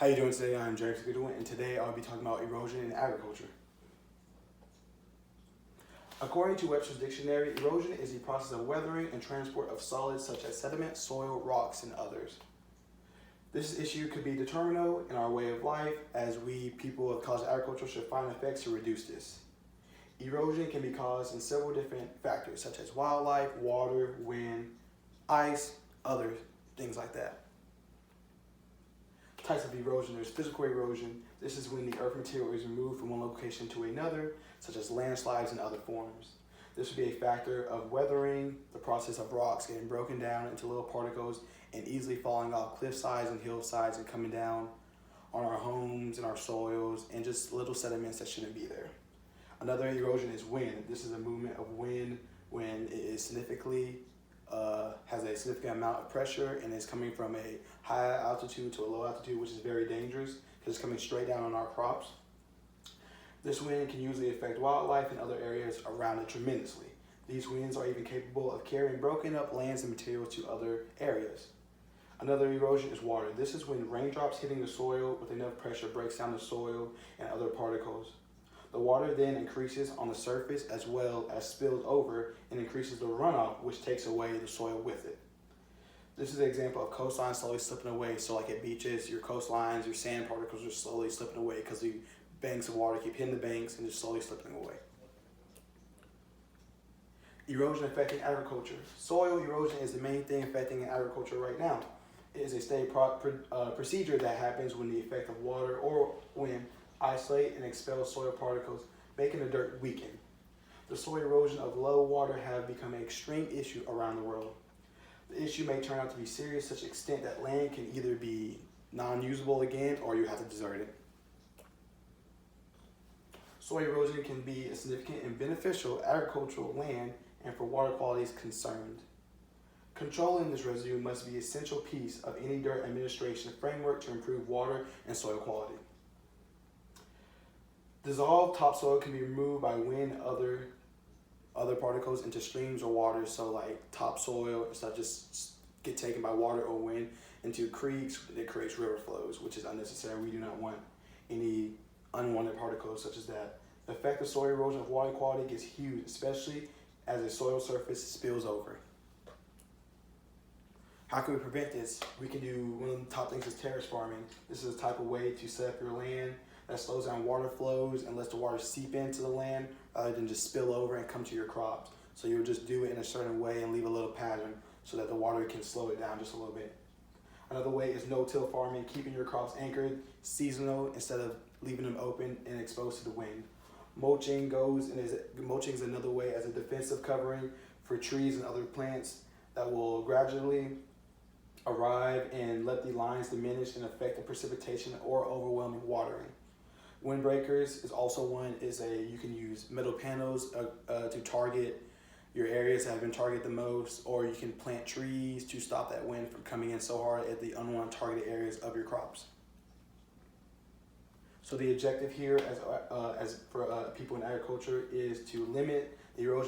How you doing today? I'm Jerry Goodwin, and today I'll be talking about erosion in agriculture. According to Webster's Dictionary, erosion is the process of weathering and transport of solids such as sediment, soil, rocks, and others. This issue could be detrimental in our way of life, as we people of college agriculture should find effects to reduce this. Erosion can be caused in several different factors, such as wildlife, water, wind, ice, other things like that. Types of erosion. There's physical erosion. This is when the earth material is removed from one location to another, such as landslides and other forms. This would be a factor of weathering, the process of rocks getting broken down into little particles and easily falling off cliff sides and hillsides and coming down on our homes and our soils, and just little sediments that shouldn't be there. Another erosion is wind. This is a movement of wind when it is has a significant amount of pressure and is coming from a high altitude to a low altitude, which is very dangerous because it's coming straight down on our crops. This wind can usually affect wildlife and other areas around it tremendously. These winds are even capable of carrying broken up lands and materials to other areas. Another erosion is water. This is when raindrops hitting the soil with enough pressure breaks down the soil and other particles. The water then increases on the surface as well as spills over and increases the runoff, which takes away the soil with it. This is an example of coastlines slowly slipping away. So like at beaches, your coastlines, your sand particles are slowly slipping away because the banks of water keep hitting the banks and just slowly slipping away. Erosion affecting agriculture. Soil erosion is the main thing affecting agriculture right now. It is a steady procedure that happens when the effect of water or wind isolate and expel soil particles, making the dirt weaken. The soil erosion of low water have become an extreme issue around the world. The issue may turn out to be serious to such extent that land can either be non-usable again or you have to desert it. Soil erosion can be a significant and beneficial agricultural land and for water quality is concerned. Controlling this residue must be an essential piece of any dirt administration framework to improve water and soil quality. Dissolved topsoil can be removed by wind and other particles into streams or water, so like topsoil and stuff just get taken by water or wind into creeks. It creates river flows, which is unnecessary. We do not want any unwanted particles such as that. The effect of soil erosion of water quality gets huge, especially as a soil surface spills over. How can we prevent this? We can do, one of the top things is terrace farming. This is a type of way to set up your land that slows down water flows and lets the water seep into the land rather than just spill over and come to your crops. So you would just do it in a certain way and leave a little pattern so that the water can slow it down just a little bit. Another way is no-till farming, keeping your crops anchored, seasonal, instead of leaving them open and exposed to the wind. Mulching is another way as a defensive covering for trees and other plants that will gradually arrive and let the lines diminish and affect the precipitation or overwhelming watering. Windbreakers is also one. You can use metal panels to target your areas that have been targeted the most, or you can plant trees to stop that wind from coming in so hard at the unwanted targeted areas of your crops. So the objective here as for people in agriculture is to limit the erosion